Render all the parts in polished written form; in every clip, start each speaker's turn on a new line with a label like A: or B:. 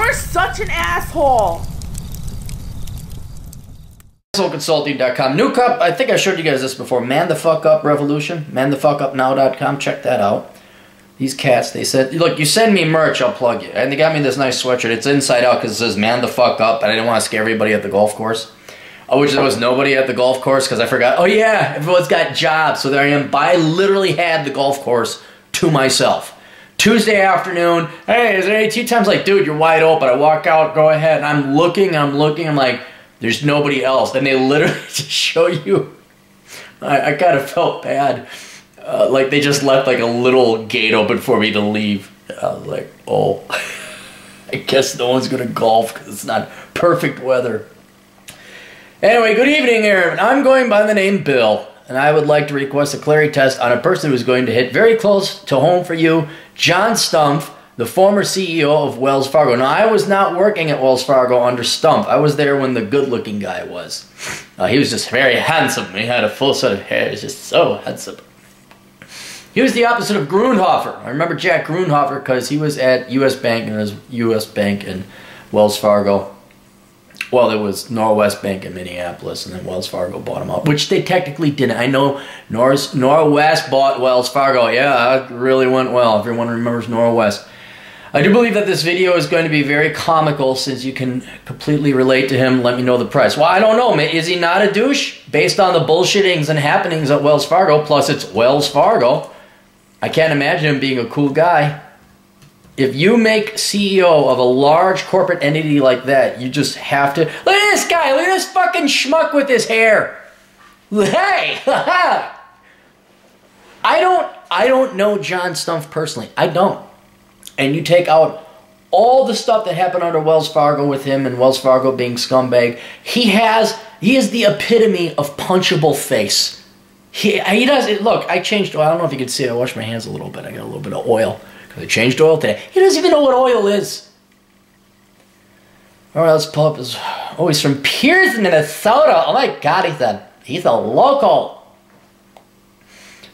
A: You're such an asshole.
B: Consulting.com. New cup. I think I showed you guys this before. Man the Fuck Up Revolution. ManTheFuckUpNow.com. Check that out. These cats, they said, look, you send me merch, I'll plug you. And they got me this nice sweatshirt. It's inside out because it says Man the Fuck Up, and I didn't want to scare everybody at the golf course. I wish there was nobody at the golf course because I forgot, oh yeah, everyone's got jobs. So there I am. But I literally had the golf course to myself. Tuesday afternoon, hey, is there any tee times? Like, dude, you're wide open. I walk out, go ahead. And I'm looking, I'm like, there's nobody else. And they literally just show you. I kind of felt bad. Like they just left like a little gate open for me to leave. I was like, oh, I guess no one's going to golf because it's not perfect weather. Anyway, good evening, Aaron. I'm going by the name Bill, and I would like to request a Clarey test on a person who's going to hit very close to home for you, John Stumpf, the former CEO of Wells Fargo. Now, I was not working at Wells Fargo under Stumpf. I was there when the good-looking guy was. He was just very handsome. He had a full set of hair. He was just so handsome. He was the opposite of Grunhofer. I remember Jack Grunhofer because he was at U.S. Bank, and it was U.S. Bank and Wells Fargo. Well, it was Norwest Bank in Minneapolis, and then Wells Fargo bought him out, which they technically didn't. I know Norwest bought Wells Fargo. Yeah, it really went well. Everyone remembers Norwest. I do believe that this video is going to be very comical since you can completely relate to him. Let me know the price. Well, I don't know. Is he not a douche? Based on the bullshittings and happenings at Wells Fargo, plus it's Wells Fargo, I can't imagine him being a cool guy. If you make CEO of a large corporate entity like that, you just have to... Look at this guy! Look at this fucking schmuck with his hair! Hey! I don't know John Stumpf personally. I don't. And you take out all the stuff that happened under Wells Fargo with him and Wells Fargo being scumbag. He is the epitome of punchable face. He does... Look, I changed oil. I don't know if you can see it. I washed my hands a little bit. I got a little bit of oil. Because I changed oil today. He doesn't even know what oil is. All right, let's pull up his... Oh, he's from Pierce, Minnesota. Oh, my God, he's a local.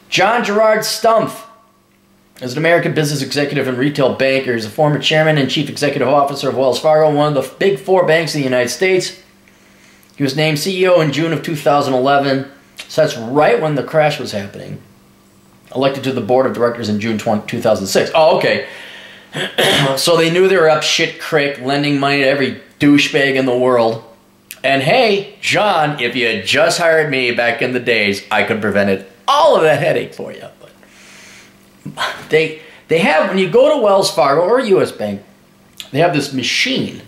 B: John Gerard Stumpf is an American business executive and retail banker. He's a former chairman and chief executive officer of Wells Fargo, one of the big four banks in the United States. He was named CEO in June of 2011. So that's right when the crash was happening. Elected to the board of directors in June 2006. Oh, okay. So they knew they were up shit creek, lending money to every douchebag in the world. And hey, John, if you had just hired me back in the days, I could have prevented all of that headache for you. But they have, when you go to Wells Fargo or U.S. Bank, they have this machine.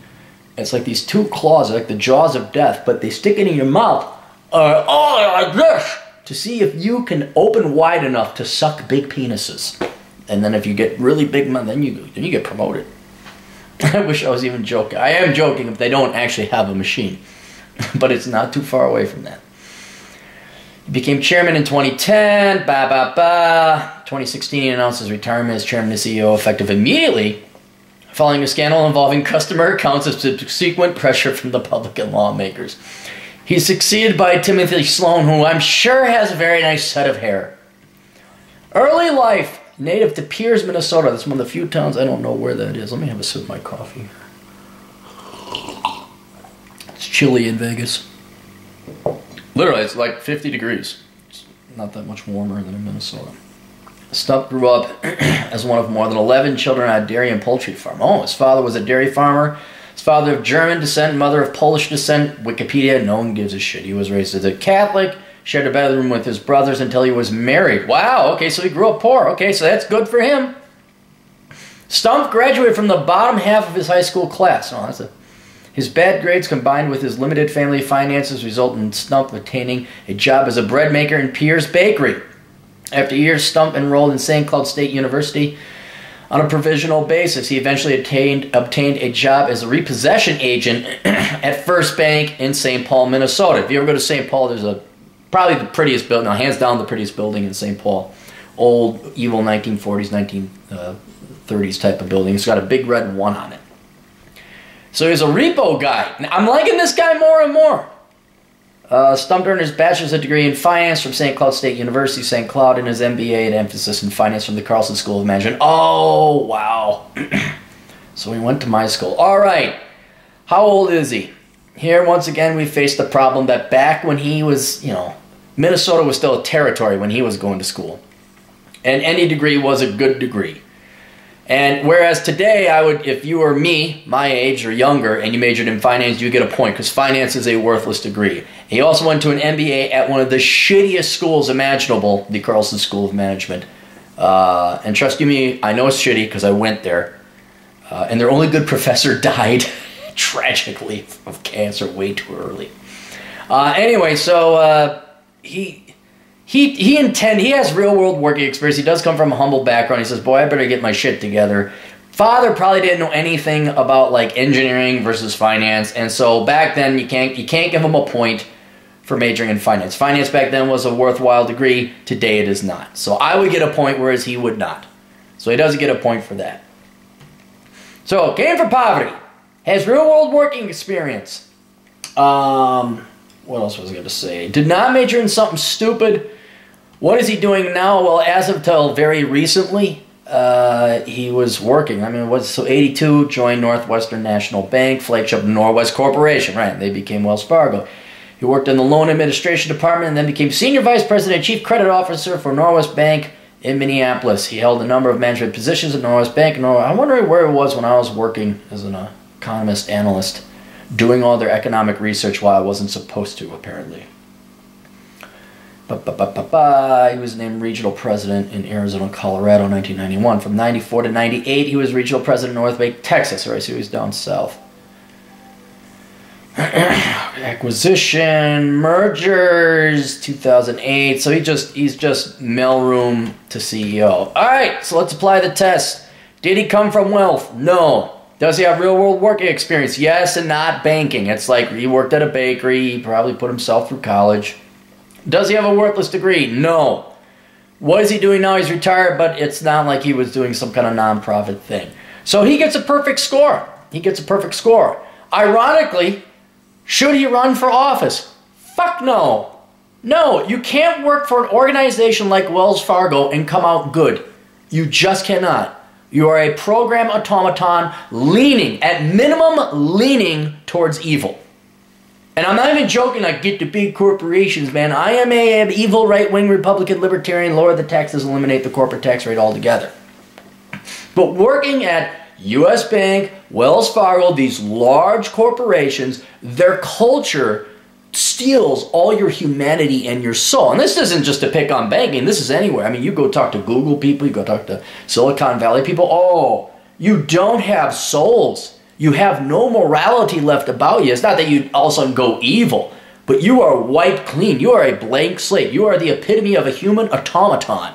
B: It's like these two claws, like the jaws of death, but they stick it in your mouth. Like this, to see if you can open wide enough to suck big penises. And then if you get really big, then you get promoted. I wish I was even joking. I am joking if they don't actually have a machine. But it's not too far away from that. He became chairman in 2010. 2016, he announced his retirement as chairman and CEO effective immediately following a scandal involving customer accounts and subsequent pressure from the public and lawmakers. He's succeeded by Timothy Sloan, who I'm sure has a very nice set of hair. Early life, native to Pierce, Minnesota. That's one of the few towns I don't know where that is. Let me have a sip of my coffee. It's chilly in Vegas. Literally, it's like 50 degrees. It's not that much warmer than in Minnesota. Stumpf grew up as one of more than 11 children on a dairy and poultry farm. Oh, his father was a dairy farmer. His father of German descent, mother of Polish descent. Wikipedia, no one gives a shit. He was raised as a Catholic, shared a bedroom with his brothers until he was married. Wow, okay, so he grew up poor. Okay, so that's good for him. Stumpf graduated from the bottom half of his high school class. Oh, his bad grades combined with his limited family finances result in Stumpf obtaining a job as a bread maker in Pierce Bakery. After years, Stumpf enrolled in St. Cloud State University on a provisional basis. He eventually obtained a job as a repossession agent at First Bank in St. Paul, Minnesota. If you ever go to St. Paul, there's probably the prettiest building, now hands down the prettiest building in St. Paul. Old, evil 1940s, 1930s type of building. It's got a big red one on it. So he's a repo guy. Now, I'm liking this guy more and more. Stumpf earned his bachelor's degree in finance from St. Cloud State University, St. Cloud, and his MBA and emphasis in finance from the Carlson School of Management. Oh, wow. So he went to my school. All right. How old is he? Here, once again, we faced the problem that back when he was, you know, Minnesota was still a territory when he was going to school. And any degree was a good degree. And whereas today, I would, if you were me, my age or younger, and you majored in finance, you get a point because finance is a worthless degree. He also went to an MBA at one of the shittiest schools imaginable, the Carlson School of Management. And trust you me, I know it's shitty because I went there. And their only good professor died tragically of cancer way too early. Anyway, so he has real world working experience. He does come from a humble background. He says, boy, I better get my shit together. Father probably didn't know anything about like engineering versus finance. And so back then you can't give him a point for majoring in finance. Finance back then was a worthwhile degree. Today it is not. So I would get a point, whereas he would not. So he doesn't get a point for that. So came from poverty. Has real world working experience. What else was I going to say? Did not major in something stupid. What is he doing now? Well, as of till very recently, he was working. I mean, so 82, joined Northwestern National Bank, flagship Norwest Corporation, right? They became Wells Fargo. He worked in the loan administration department and then became senior vice president and chief credit officer for Norwest Bank in Minneapolis. He held a number of management positions at Norwest Bank. I'm wondering where it was when I was working as an economist analyst, doing all their economic research while I wasn't supposed to, apparently. He was named regional president in Arizona, Colorado in 1991. From 94 to 98, he was regional president in North Bay, Texas. Right, so he was down south. Acquisition, mergers, 2008. So he's just mailroom to CEO. All right, so let's apply the test. Did he come from wealth? No. Does he have real-world working experience? Yes, and not banking. It's like he worked at a bakery. He probably put himself through college. Does he have a worthless degree? No. What is he doing now? He's retired, but it's not like he was doing some kind of nonprofit thing. So he gets a perfect score. He gets a perfect score. Ironically, should he run for office? Fuck no. No, you can't work for an organization like Wells Fargo and come out good. You just cannot. You are a program automaton leaning, at minimum, leaning towards evil. And I'm not even joking, like, get the big corporations, man. I am an evil right-wing Republican libertarian, lower the taxes, eliminate the corporate tax rate altogether. But working at U.S. Bank, Wells Fargo, these large corporations, their culture steals all your humanity and your soul. And this isn't just to pick on banking. This is anywhere. I mean, you go talk to Google people, you go talk to Silicon Valley people. Oh, you don't have souls. You have no morality left about you. It's not that you all of a sudden go evil, but you are wiped clean. You are a blank slate. You are the epitome of a human automaton.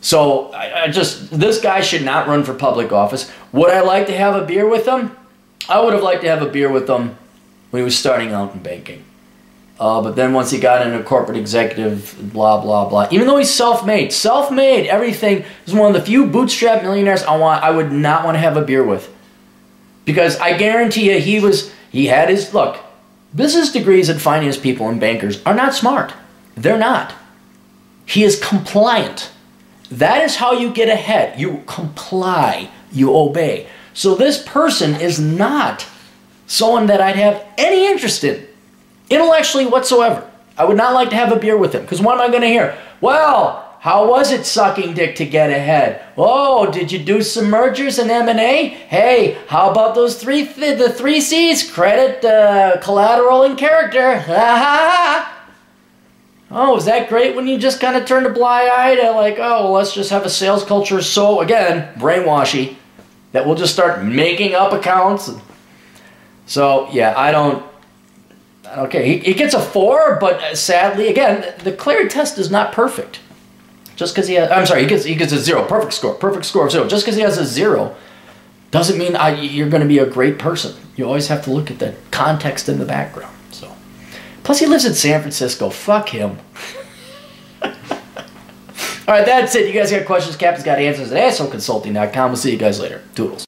B: So this guy should not run for public office. Would I like to have a beer with him? I would have liked to have a beer with him when he was starting out in banking. But then once he got into corporate executive, blah, blah, blah. Even though he's self-made, everything, is one of the few bootstrap millionaires I would not want to have a beer with. Because I guarantee you he had his, look, business degrees and finance people and bankers are not smart. They're not. He is compliant. That is how you get ahead. You comply. You obey. So this person is not someone that I'd have any interest in, intellectually whatsoever. I would not like to have a beer with him, because what am I going to hear? Well, how was it sucking dick to get ahead? Oh, did you do some mergers and M&A? Hey, how about those the three C's? Credit, collateral, and character. Oh, was that great when you just kind of turned a blind eye to like, oh, well, let's just have a sales culture so, again, brainwashy, that we'll just start making up accounts. So, yeah, I don't care. He gets a 4, but sadly, again, the Clarey Test is not perfect. Just because he has, I'm sorry, he gets a 0, perfect score of 0. Just because he has a 0 doesn't mean you're going to be a great person. You always have to look at the context in the background. So, plus he lives in San Francisco. Fuck him. All right, that's it. You guys got questions? Cappy's got answers at assholeconsulting.com. We'll see you guys later. Toodles.